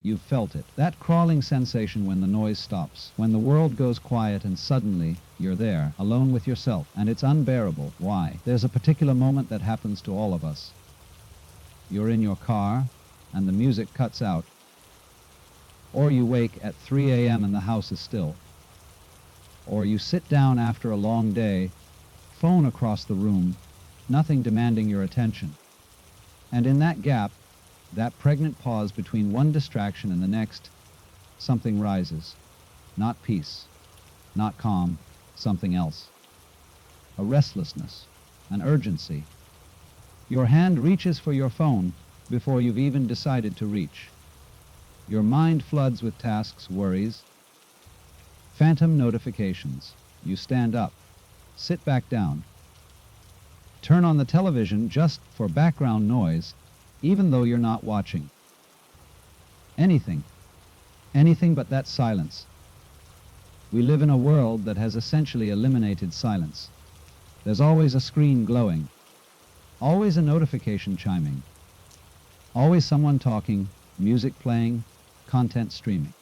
You've felt it. That crawling sensation when the noise stops, when the world goes quiet and suddenly you're there, alone with yourself, and it's unbearable. Why? There's a particular moment that happens to all of us. You're in your car, and the music cuts out. Or you wake at 3 a.m. and the house is still. Or you sit down after a long day, phone across the room, nothing demanding your attention. And in that gap, that pregnant pause between one distraction and the next, something rises. Not peace, not calm, something else. A restlessness, an urgency. Your hand reaches for your phone before you've even decided to reach. Your mind floods with tasks, worries, phantom notifications. You stand up, sit back down, turn on the television just for background noise, even though you're not watching. Anything but that silence. We live in a world that has essentially eliminated silence. There's always a screen glowing, always a notification chiming, always someone talking, music playing, content streaming.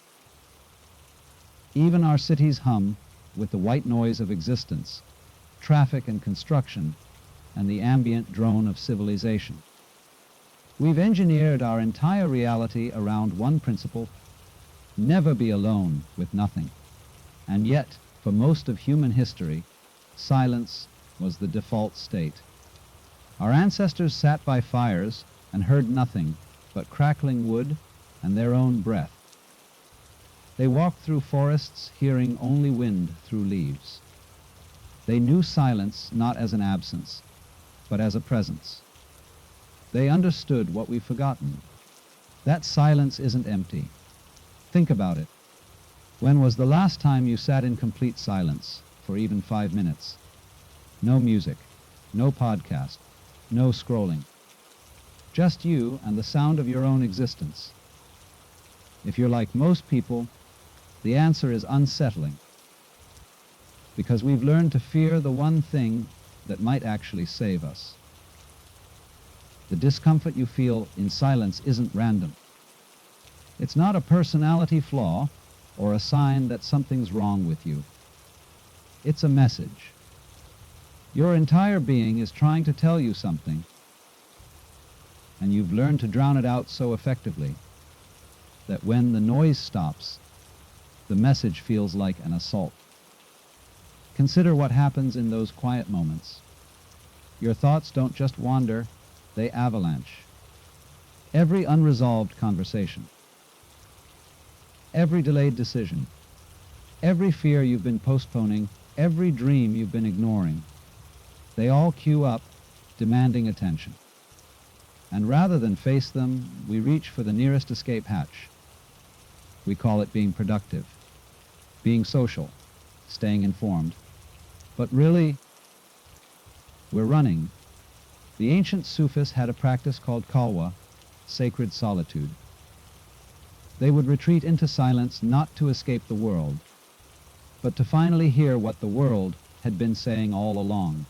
Even our cities hum with the white noise of existence, traffic and construction, and the ambient drone of civilization. We've engineered our entire reality around one principle: never be alone with nothing. And yet, for most of human history, silence was the default state. Our ancestors sat by fires and heard nothing but crackling wood and their own breath. They walked through forests hearing only wind through leaves. They knew silence not as an absence, but as a presence. They understood what we've forgotten. That silence isn't empty. Think about it. When was the last time you sat in complete silence for even 5 minutes? No music, no podcast, no scrolling. Just you and the sound of your own existence. If you're like most people, the answer is unsettling. Because we've learned to fear the one thing that might actually save us. The discomfort you feel in silence isn't random. It's not a personality flaw or a sign that something's wrong with you. It's a message. Your entire being is trying to tell you something, and you've learned to drown it out so effectively that when the noise stops, the message feels like an assault. Consider what happens in those quiet moments. Your thoughts don't just wander, they avalanche. Every unresolved conversation, every delayed decision, every fear you've been postponing, every dream you've been ignoring, they all queue up, demanding attention. And rather than face them, we reach for the nearest escape hatch. We call it being productive, being social, staying informed. But really, we're running. The ancient Sufis had a practice called khalwa, sacred solitude. They would retreat into silence not to escape the world, but to finally hear what the world had been saying all along.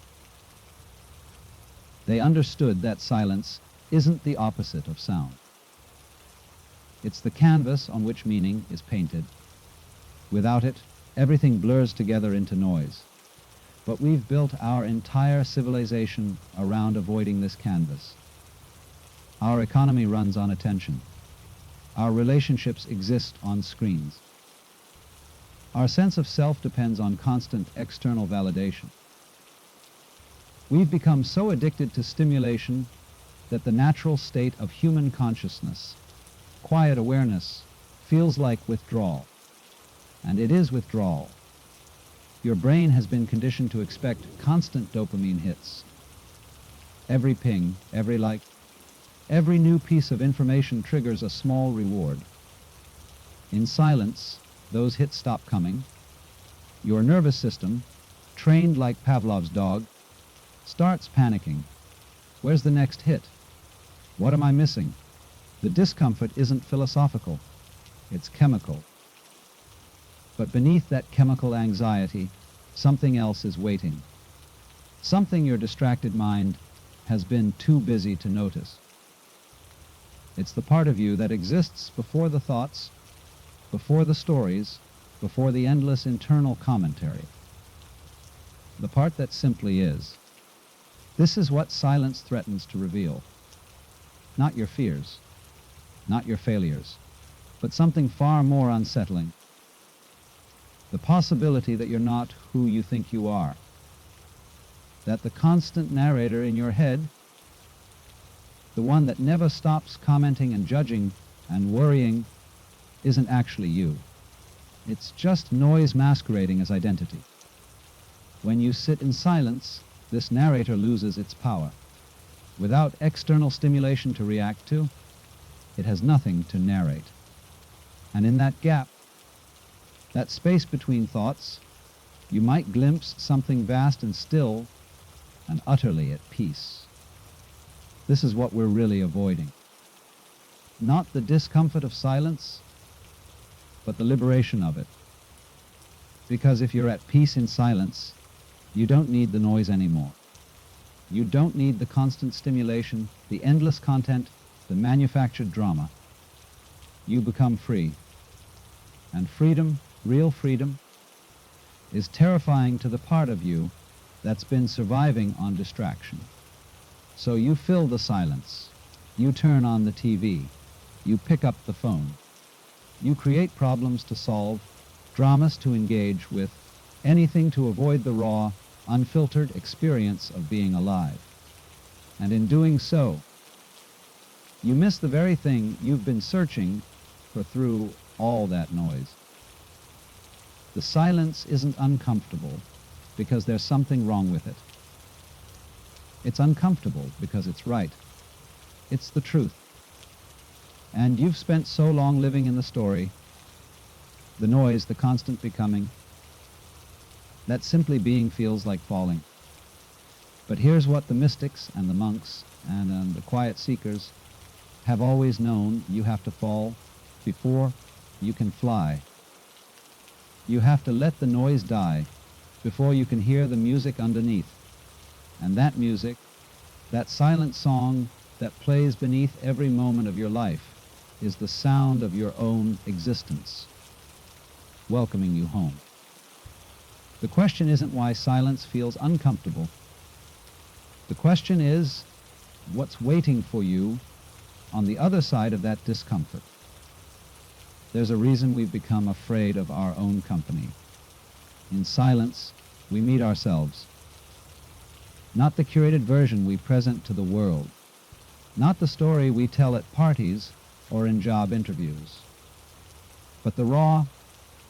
They understood that silence isn't the opposite of sound. It's the canvas on which meaning is painted. Without it, everything blurs together into noise. But we've built our entire civilization around avoiding this canvas. Our economy runs on attention. Our relationships exist on screens. Our sense of self depends on constant external validation. We've become so addicted to stimulation that the natural state of human consciousness, quiet awareness, feels like withdrawal. And it is withdrawal. Your brain has been conditioned to expect constant dopamine hits. Every ping, every like, every new piece of information triggers a small reward. In silence, those hits stop coming. Your nervous system, trained like Pavlov's dog, starts panicking. Where's the next hit? What am I missing? The discomfort isn't philosophical, it's chemical. But beneath that chemical anxiety, something else is waiting. Something your distracted mind has been too busy to notice. It's the part of you that exists before the thoughts, before the stories, before the endless internal commentary. The part that simply is. This is what silence threatens to reveal. Not your fears, not your failures, but something far more unsettling. The possibility that you're not who you think you are. That the constant narrator in your head, the one that never stops commenting and judging and worrying, isn't actually you. It's just noise masquerading as identity. When you sit in silence, this narrator loses its power. Without external stimulation to react to, it has nothing to narrate. And in that gap, that space between thoughts, you might glimpse something vast and still and utterly at peace. This is what we're really avoiding. Not the discomfort of silence, but the liberation of it. Because if you're at peace in silence, you don't need the noise anymore. You don't need the constant stimulation, the endless content, the manufactured drama. You become free. And freedom, real freedom, is terrifying to the part of you that's been surviving on distraction. So you fill the silence. You turn on the TV. You pick up the phone. You create problems to solve, dramas to engage with, anything to avoid the raw, unfiltered experience of being alive. And in doing so, you miss the very thing you've been searching for through all that noise. The silence isn't uncomfortable because there's something wrong with it. It's uncomfortable because it's right. It's the truth. And you've spent so long living in the story, the noise, the constant becoming, that simply being feels like falling. But here's what the mystics and the monks and the quiet seekers have always known: you have to fall before you can fly. You have to let the noise die before you can hear the music underneath. And that music, that silent song that plays beneath every moment of your life, is the sound of your own existence, welcoming you home. The question isn't why silence feels uncomfortable. The question is, what's waiting for you on the other side of that discomfort? There's a reason we've become afraid of our own company. In silence, we meet ourselves. Not the curated version we present to the world. Not the story we tell at parties or in job interviews. But the raw,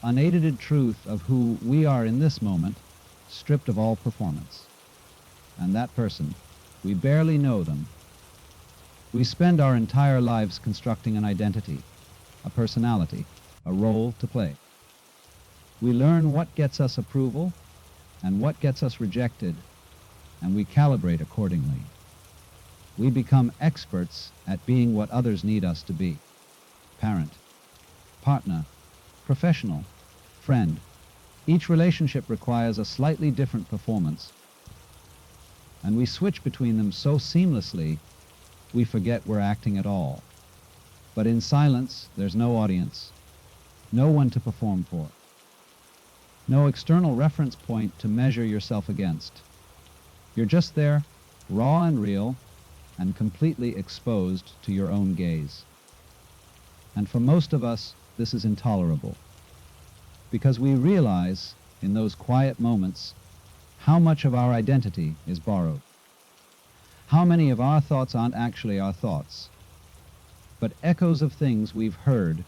unedited truth of who we are in this moment, stripped of all performance. And that person, we barely know them. We spend our entire lives constructing an identity, a personality, a role to play. We learn what gets us approval and what gets us rejected, and we calibrate accordingly. We become experts at being what others need us to be: parent, partner, professional, friend. Each relationship requires a slightly different performance, and we switch between them so seamlessly we forget we're acting at all. But in silence, there's no audience, no one to perform for, no external reference point to measure yourself against. You're just there, raw and real, and completely exposed to your own gaze. And for most of us, this is intolerable, because we realize in those quiet moments how much of our identity is borrowed. How many of our thoughts aren't actually our thoughts, but echoes of things we've heard,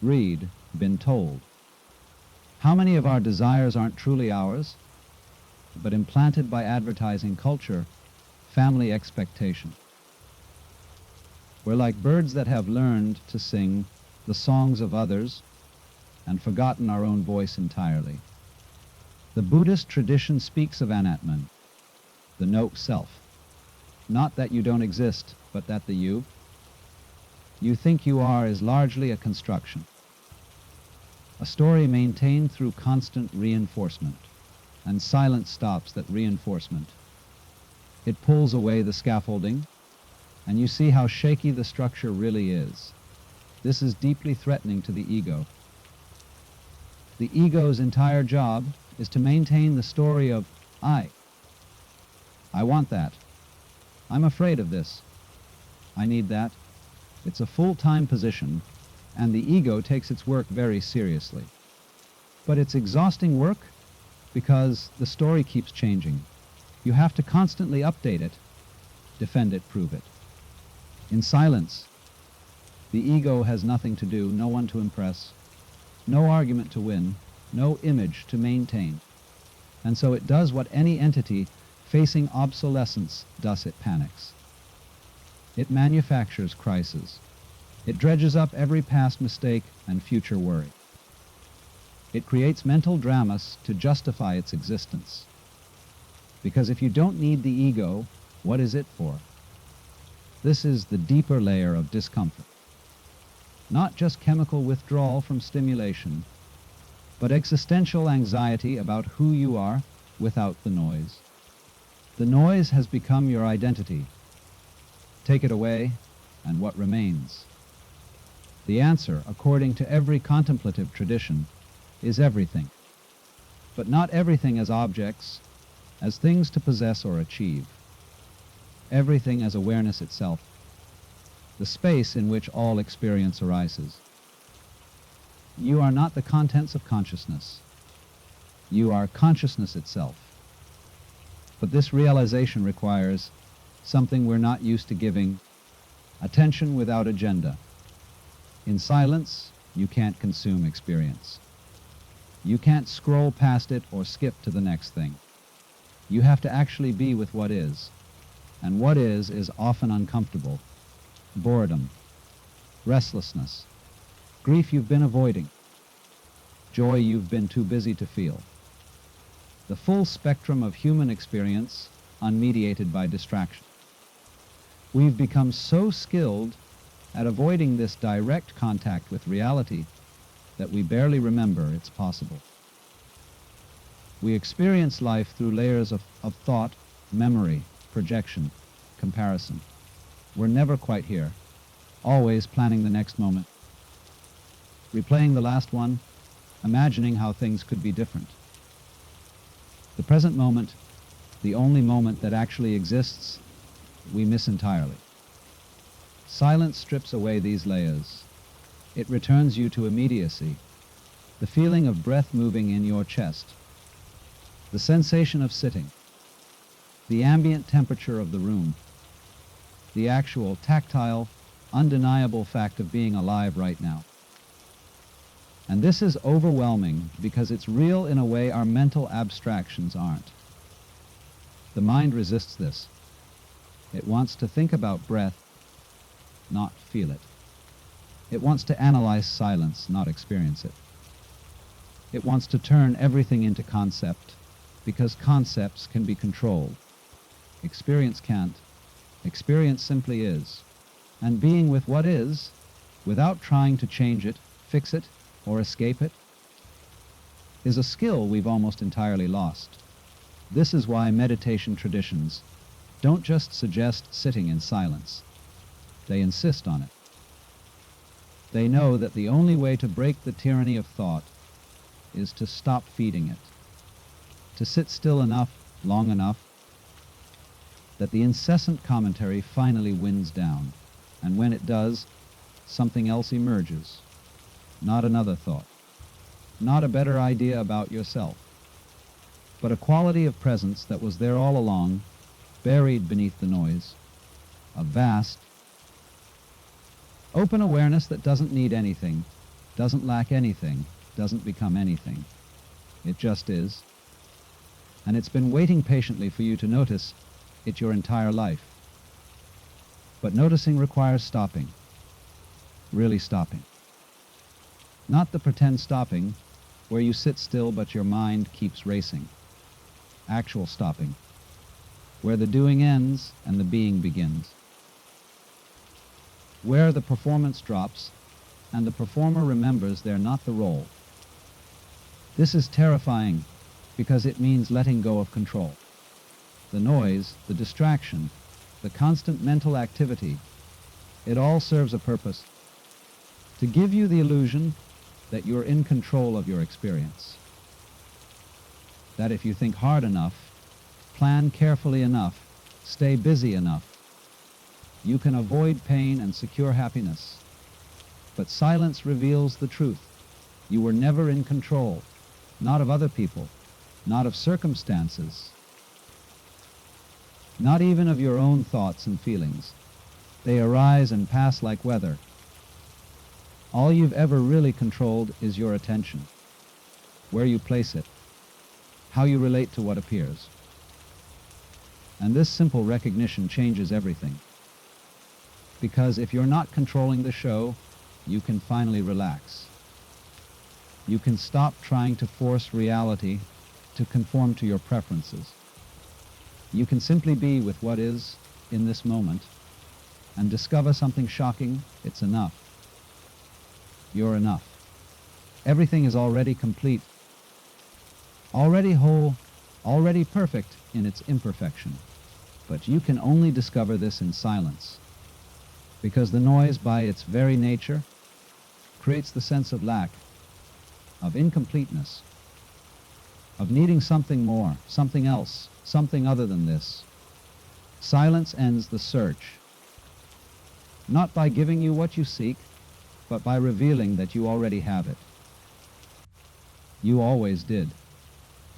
read, been told. How many of our desires aren't truly ours, but implanted by advertising culture, family expectation. We're like birds that have learned to sing the songs of others and forgotten our own voice entirely. The Buddhist tradition speaks of anatman, the no self. Not that you don't exist, but that the you think you are is largely a construction. A story maintained through constant reinforcement, and silence stops that reinforcement. It pulls away the scaffolding, and you see how shaky the structure really is. This is deeply threatening to the ego. The ego's entire job is to maintain the story of I. I want that. I'm afraid of this. I need that. It's a full-time position, and the ego takes its work very seriously. But it's exhausting work because the story keeps changing. You have to constantly update it, defend it, prove it. In silence, the ego has nothing to do, no one to impress, no argument to win, no image to maintain. And so it does what any entity facing obsolescence does: it panics. It manufactures crises. It dredges up every past mistake and future worry. It creates mental dramas to justify its existence. Because if you don't need the ego, what is it for? This is the deeper layer of discomfort. Not just chemical withdrawal from stimulation, but existential anxiety about who you are without the noise. The noise has become your identity. Take it away, and what remains? The answer, according to every contemplative tradition, is everything. But not everything as objects, as things to possess or achieve. Everything as awareness itself, the space in which all experience arises. You are not the contents of consciousness. You are consciousness itself. But this realization requires something we're not used to giving: attention without agenda. In silence, you can't consume experience. You can't scroll past it or skip to the next thing. You have to actually be with what is. And what is often uncomfortable. Boredom, restlessness, grief you've been avoiding, joy you've been too busy to feel. The full spectrum of human experience, unmediated by distraction. We've become so skilled at avoiding this direct contact with reality that we barely remember it's possible. We experience life through layers of thought, memory, projection, comparison. We're never quite here, always planning the next moment, replaying the last one, imagining how things could be different. The present moment, the only moment that actually exists, we miss entirely. Silence strips away these layers. It returns you to immediacy, the feeling of breath moving in your chest, the sensation of sitting, the ambient temperature of the room, the actual tactile, undeniable fact of being alive right now. And this is overwhelming because it's real in a way our mental abstractions aren't. The mind resists this. It wants to think about breath, not feel it. It wants to analyze silence, not experience it. It wants to turn everything into concept, because concepts can be controlled. Experience can't. Experience simply is. And being with what is, without trying to change it, fix it, or escape it, is a skill we've almost entirely lost. This is why meditation traditions don't just suggest sitting in silence. They insist on it. They know that the only way to break the tyranny of thought is to stop feeding it, to sit still enough, long enough, that the incessant commentary finally winds down, and when it does, something else emerges. Not another thought, not a better idea about yourself, but a quality of presence that was there all along, buried beneath the noise, a vast, open awareness that doesn't need anything, doesn't lack anything, doesn't become anything. It just is. And it's been waiting patiently for you to notice it your entire life. But noticing requires stopping, really stopping. Not the pretend stopping, where you sit still but your mind keeps racing. Actual stopping, where the doing ends and the being begins. Where the performance drops and the performer remembers they're not the role. This is terrifying because it means letting go of control. The noise, the distraction, the constant mental activity, it all serves a purpose: to give you the illusion that you're in control of your experience. That if you think hard enough, plan carefully enough, stay busy enough, you can avoid pain and secure happiness. But silence reveals the truth. You were never in control, not of other people, not of circumstances, not even of your own thoughts and feelings. They arise and pass like weather. All you've ever really controlled is your attention, where you place it, how you relate to what appears. And this simple recognition changes everything. Because if you're not controlling the show, you can finally relax. You can stop trying to force reality to conform to your preferences. You can simply be with what is in this moment and discover something shocking. It's enough. You're enough. Everything is already complete, already whole, already perfect in its imperfection. But you can only discover this in silence, because the noise, by its very nature, creates the sense of lack, of incompleteness, of needing something more, something else, something other than this. Silence ends the search, not by giving you what you seek, but by revealing that you already have it. You always did.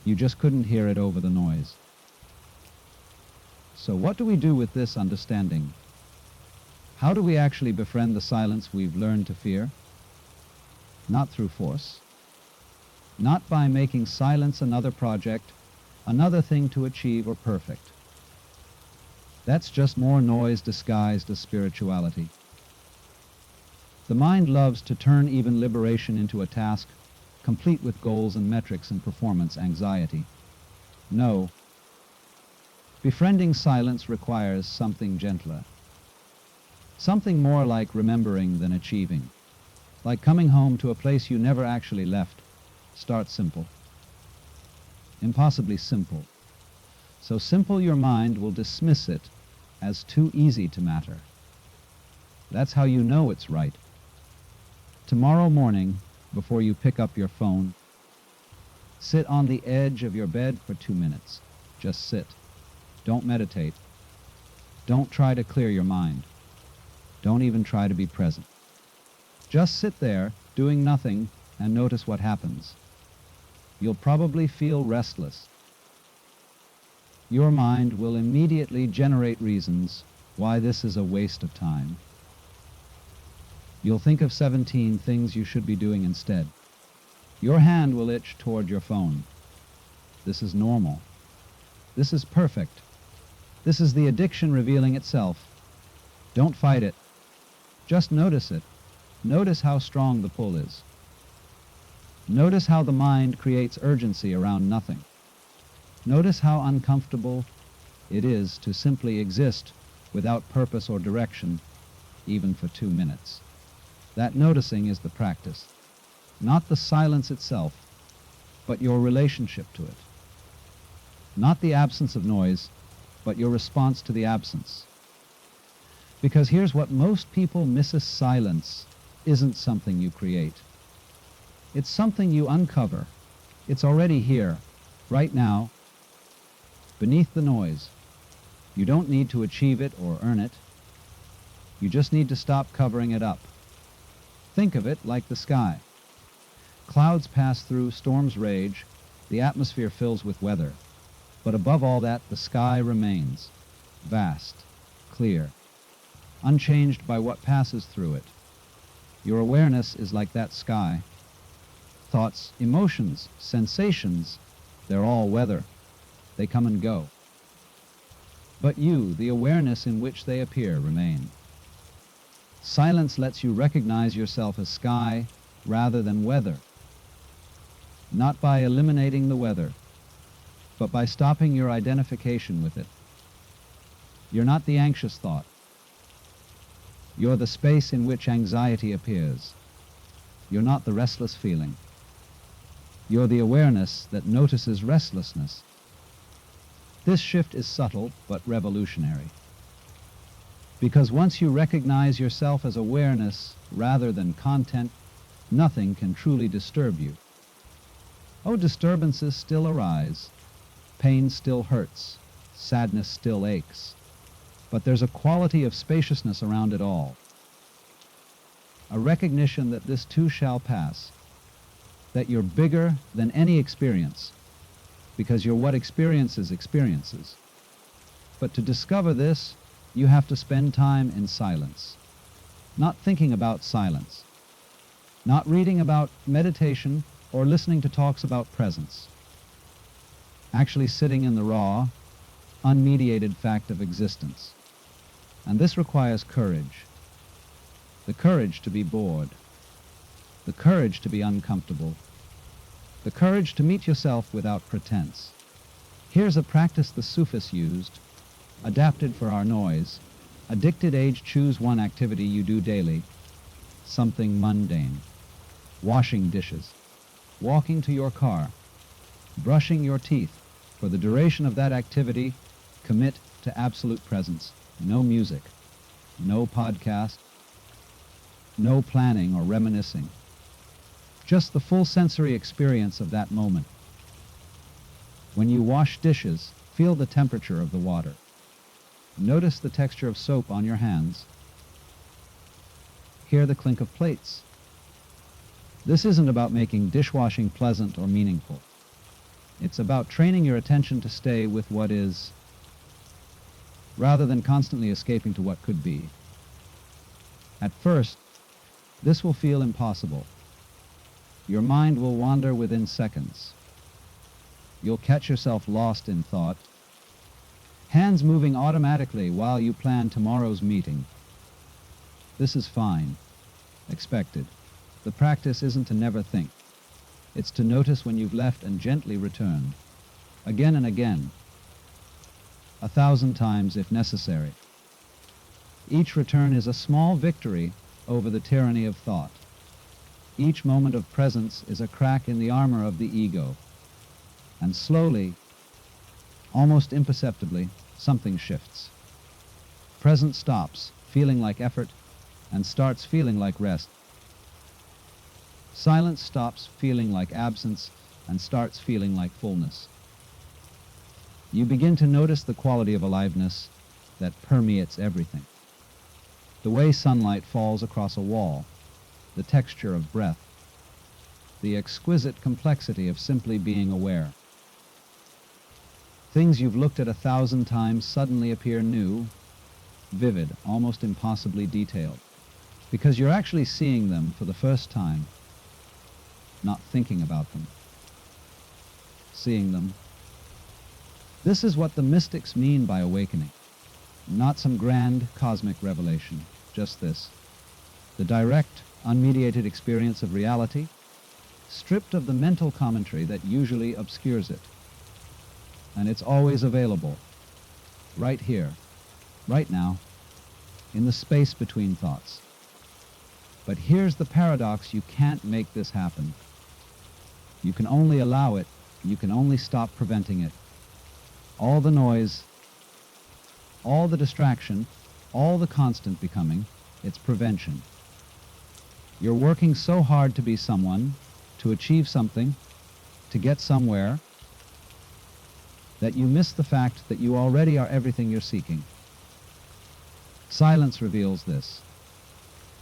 You just couldn't hear it over the noise. So what do we do with this understanding? How do we actually befriend the silence we've learned to fear? Not through force. Not by making silence another project, another thing to achieve or perfect. That's just more noise disguised as spirituality. The mind loves to turn even liberation into a task, complete with goals and metrics and performance anxiety. No. Befriending silence requires something gentler. Something more like remembering than achieving. Like coming home to a place you never actually left. Start simple. Impossibly simple. So simple your mind will dismiss it as too easy to matter. That's how you know it's right. Tomorrow morning, before you pick up your phone, sit on the edge of your bed for 2 minutes. Just sit. Don't meditate. Don't try to clear your mind. Don't even try to be present. Just sit there, doing nothing, and notice what happens. You'll probably feel restless. Your mind will immediately generate reasons why this is a waste of time. You'll think of 17 things you should be doing instead. Your hand will itch toward your phone. This is normal. This is perfect. This is the addiction revealing itself. Don't fight it. Just notice it. Notice how strong the pull is. Notice how the mind creates urgency around nothing. Notice how uncomfortable it is to simply exist without purpose or direction, even for 2 minutes. That noticing is the practice, not the silence itself, but your relationship to it. Not the absence of noise, but your response to the absence. Because here's what most people miss: silence isn't something you create. It's something you uncover. It's already here, right now, beneath the noise. You don't need to achieve it or earn it. You just need to stop covering it up. Think of it like the sky. Clouds pass through, storms rage, the atmosphere fills with weather. But above all that, the sky remains, vast, clear, unchanged by what passes through it. Your awareness is like that sky. Thoughts, emotions, sensations, they're all weather. They come and go. But you, the awareness in which they appear, remain. Silence lets you recognize yourself as sky rather than weather. Not by eliminating the weather, but by stopping your identification with it. You're not the anxious thought. You're the space in which anxiety appears. You're not the restless feeling. You're the awareness that notices restlessness. This shift is subtle but revolutionary. Because once you recognize yourself as awareness rather than content, nothing can truly disturb you. Oh, disturbances still arise. Pain still hurts. Sadness still aches. But there's a quality of spaciousness around it all. A recognition that this too shall pass. That you're bigger than any experience, because you're what experiences. But to discover this, you have to spend time in silence. Not thinking about silence. Not reading about meditation or listening to talks about presence. Actually sitting in the raw, unmediated fact of existence. And this requires courage. The courage to be bored. The courage to be uncomfortable. The courage to meet yourself without pretense. Here's a practice the Sufis used, adapted for our noise. Addicted age, choose one activity you do daily, something mundane. Washing dishes, walking to your car, brushing your teeth. For the duration of that activity, commit to absolute presence. No music, no podcast, no planning or reminiscing. Just the full sensory experience of that moment. When you wash dishes, feel the temperature of the water. Notice the texture of soap on your hands. Hear the clink of plates. This isn't about making dishwashing pleasant or meaningful. It's about training your attention to stay with what is, rather than constantly escaping to what could be. At first, this will feel impossible. Your mind will wander within seconds. You'll catch yourself lost in thought, hands moving automatically while you plan tomorrow's meeting. This is fine, expected. The practice isn't to never think. It's to notice when you've left and gently returned, again and again, 1,000 times if necessary. Each return is a small victory over the tyranny of thought. Each moment of presence is a crack in the armor of the ego. And slowly, almost imperceptibly, something shifts. Presence stops, feeling like effort, and starts feeling like rest. Silence stops, feeling like absence, and starts feeling like fullness. You begin to notice the quality of aliveness that permeates everything. The way sunlight falls across a wall, the texture of breath, the exquisite complexity of simply being aware. Things you've looked at 1,000 times suddenly appear new, vivid, almost impossibly detailed, because you're actually seeing them for the first time, not thinking about them, seeing them. This is what the mystics mean by awakening, not some grand cosmic revelation, just this: the direct, unmediated experience of reality, stripped of the mental commentary that usually obscures it. And it's always available, right here, right now, in the space between thoughts. But here's the paradox: you can't make this happen. You can only allow it, you can only stop preventing it. All the noise, all the distraction, all the constant becoming, it's prevention. You're working so hard to be someone, to achieve something, to get somewhere, that you miss the fact that you already are everything you're seeking. Silence reveals this.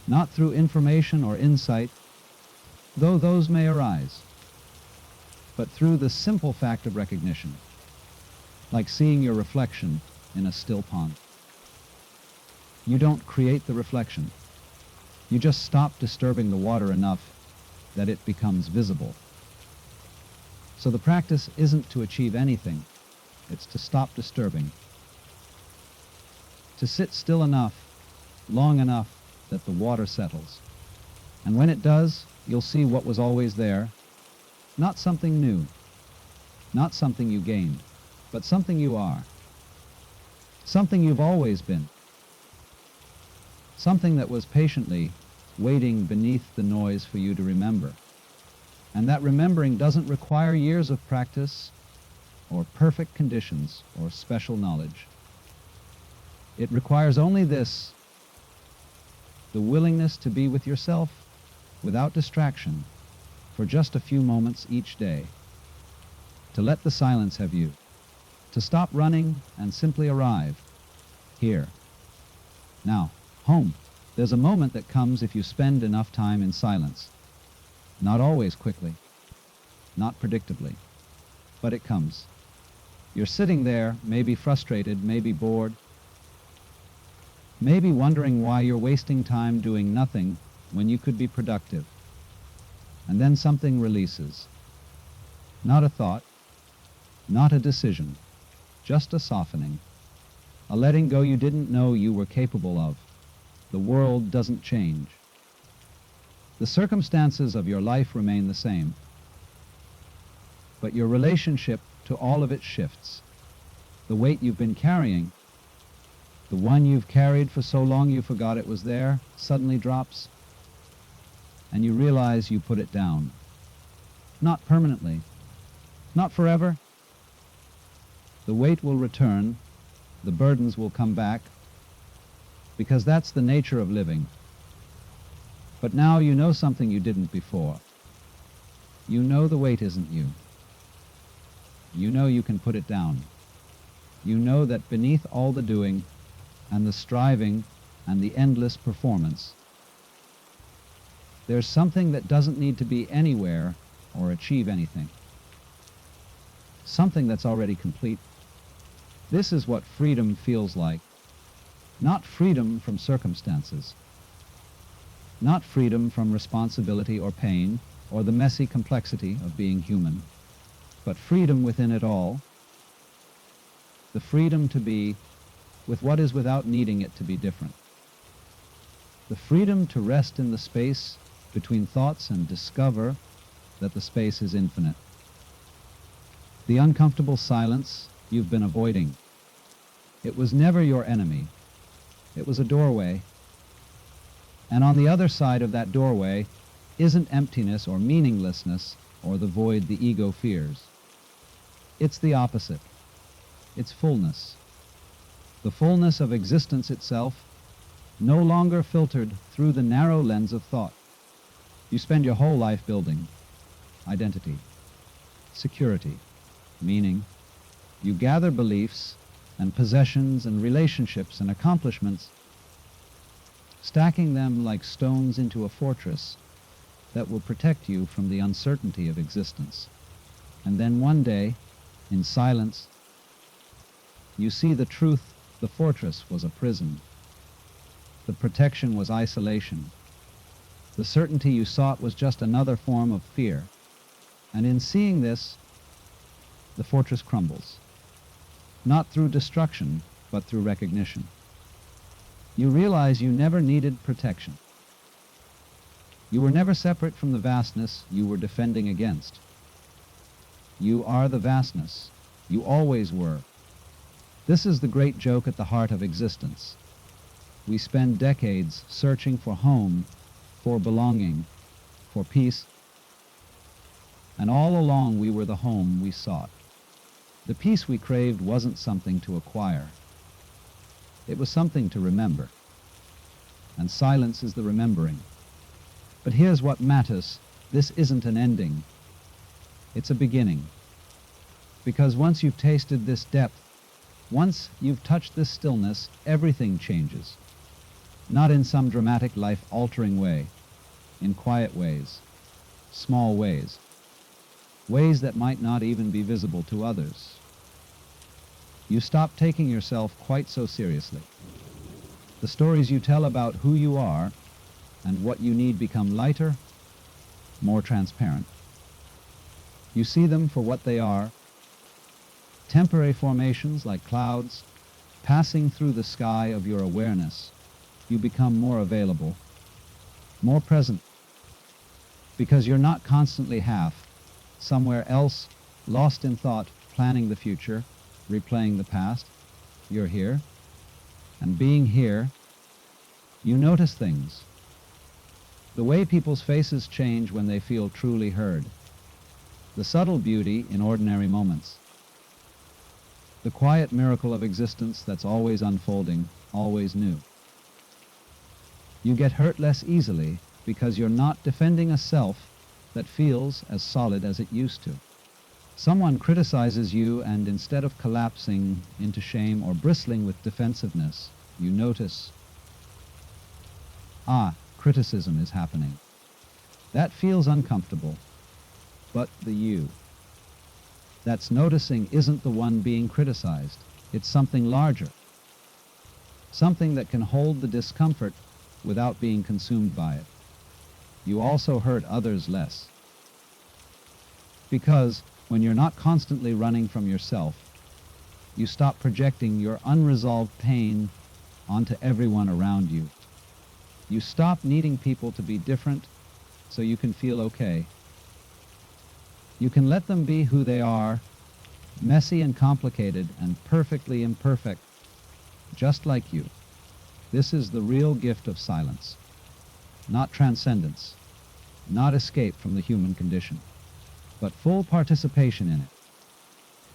Not through information or insight, though those may arise, but through the simple fact of recognition, like seeing your reflection in a still pond. You don't create the reflection. You just stop disturbing the water enough that it becomes visible. So the practice isn't to achieve anything. It's to stop disturbing. To sit still enough, long enough, that the water settles. And when it does, you'll see what was always there. Not something new. Not something you gained. But something you are. Something you've always been. Something that was patiently waiting beneath the noise for you to remember. And that remembering doesn't require years of practice or perfect conditions or special knowledge. It requires only this: the willingness to be with yourself without distraction for just a few moments each day, to let the silence have you, to stop running and simply arrive here. Now, home. There's a moment that comes if you spend enough time in silence. Not always quickly, not predictably, but it comes. You're sitting there, maybe frustrated, maybe bored, maybe wondering why you're wasting time doing nothing when you could be productive. And then something releases. Not a thought, not a decision, just a softening, a letting go you didn't know you were capable of. The world doesn't change. The circumstances of your life remain the same, but your relationship to all of it shifts. The weight you've been carrying, the one you've carried for so long you forgot it was there, suddenly drops, and you realize you put it down. Not permanently, not forever. The weight will return, the burdens will come back, because that's the nature of living. But now you know something you didn't before. You know the weight isn't you. You know you can put it down. You know that beneath all the doing and the striving and the endless performance, there's something that doesn't need to be anywhere or achieve anything. Something that's already complete. This is what freedom feels like. Not freedom from circumstances. Not freedom from responsibility or pain or the messy complexity of being human, but freedom within it all. The freedom to be with what is without needing it to be different. The freedom to rest in the space between thoughts and discover that the space is infinite. The uncomfortable silence you've been avoiding. It was never your enemy. It was a doorway. And on the other side of that doorway isn't emptiness or meaninglessness or the void the ego fears. It's the opposite. It's fullness. The fullness of existence itself, no longer filtered through the narrow lens of thought. You spend your whole life building identity, security, meaning. You gather beliefs and possessions and relationships and accomplishments, stacking them like stones into a fortress that will protect you from the uncertainty of existence. And then one day, in silence, you see the truth. The fortress was a prison. The protection was isolation. The certainty you sought was just another form of fear. And in seeing this, the fortress crumbles. Not through destruction, but through recognition. You realize you never needed protection. You were never separate from the vastness you were defending against. You are the vastness. You always were. This is the great joke at the heart of existence. We spend decades searching for home, for belonging, for peace, and all along we were the home we sought. The peace we craved wasn't something to acquire. It was something to remember. And silence is the remembering. But here's what matters. This isn't an ending. It's a beginning. Because once you've tasted this depth, once you've touched this stillness, everything changes. Not in some dramatic, life-altering way, in quiet ways, small ways, ways that might not even be visible to others. You stop taking yourself quite so seriously. The stories you tell about who you are and what you need become lighter, more transparent. You see them for what they are, temporary formations like clouds, passing through the sky of your awareness. You become more available, more present, because you're not constantly half, somewhere else, lost in thought, planning the future, replaying the past. You're here, and being here, you notice things. The way people's faces change when they feel truly heard. The subtle beauty in ordinary moments. The quiet miracle of existence that's always unfolding. always knew. You get hurt less easily because you're not defending a self that feels as solid as it used to. Someone criticizes you, and instead of collapsing into shame or bristling with defensiveness, you notice, criticism is happening. That feels uncomfortable, but the you that's noticing isn't the one being criticized. It's something larger, something that can hold the discomfort without being consumed by it. You also hurt others less, because when you're not constantly running from yourself, you stop projecting your unresolved pain onto everyone around you. You stop needing people to be different so you can feel okay. You can let them be who they are, messy and complicated and perfectly imperfect, just like you. This is the real gift of silence, not transcendence, not escape from the human condition, but full participation in it.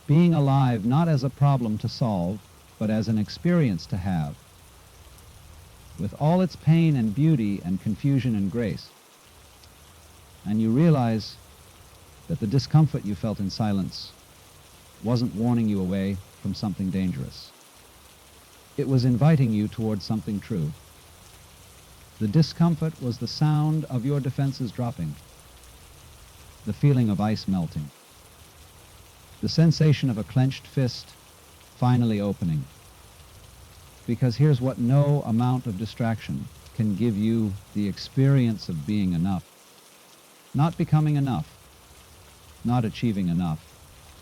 Being alive not as a problem to solve, but as an experience to have, with all its pain and beauty and confusion and grace. And you realize that the discomfort you felt in silence wasn't warning you away from something dangerous. It was inviting you towards something true. The discomfort was the sound of your defenses dropping, the feeling of ice melting, the sensation of a clenched fist finally opening. Because here's what no amount of distraction can give you: the experience of being enough. Not becoming enough, not achieving enough,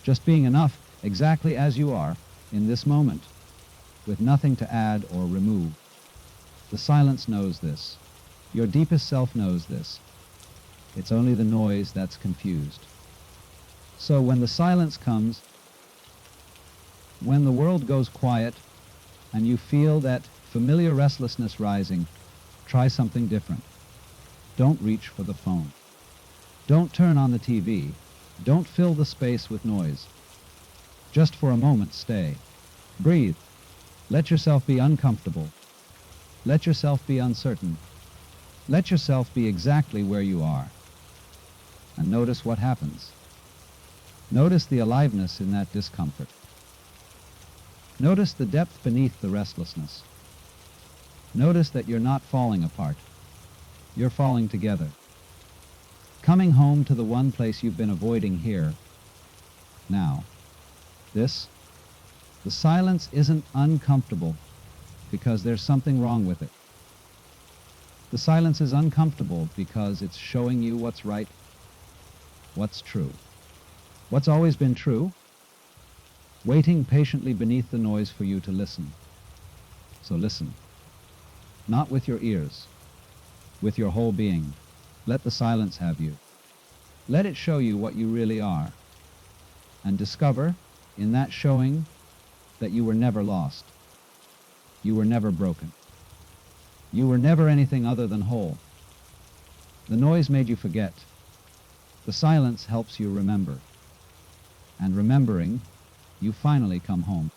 just being enough exactly as you are in this moment, with nothing to add or remove. The silence knows this. Your deepest self knows this. It's only the noise that's confused. So when the silence comes, when the world goes quiet, and you feel that familiar restlessness rising, try something different. Don't reach for the phone. Don't turn on the TV. Don't fill the space with noise. Just for a moment, stay. Breathe. Let yourself be uncomfortable. Let yourself be uncertain. Let yourself be exactly where you are. And notice what happens. Notice the aliveness in that discomfort. Notice the depth beneath the restlessness. Notice that you're not falling apart. You're falling together. Coming home to the one place you've been avoiding here, now. The silence isn't uncomfortable because there's something wrong with it. The silence is uncomfortable because it's showing you what's right, what's true. What's always been true, waiting patiently beneath the noise for you to listen. So listen, not with your ears, with your whole being. Let the silence have you. Let it show you what you really are, and discover in that showing that you were never lost. You were never broken. You were never anything other than whole. The noise made you forget. The silence helps you remember. And remembering, you finally come home.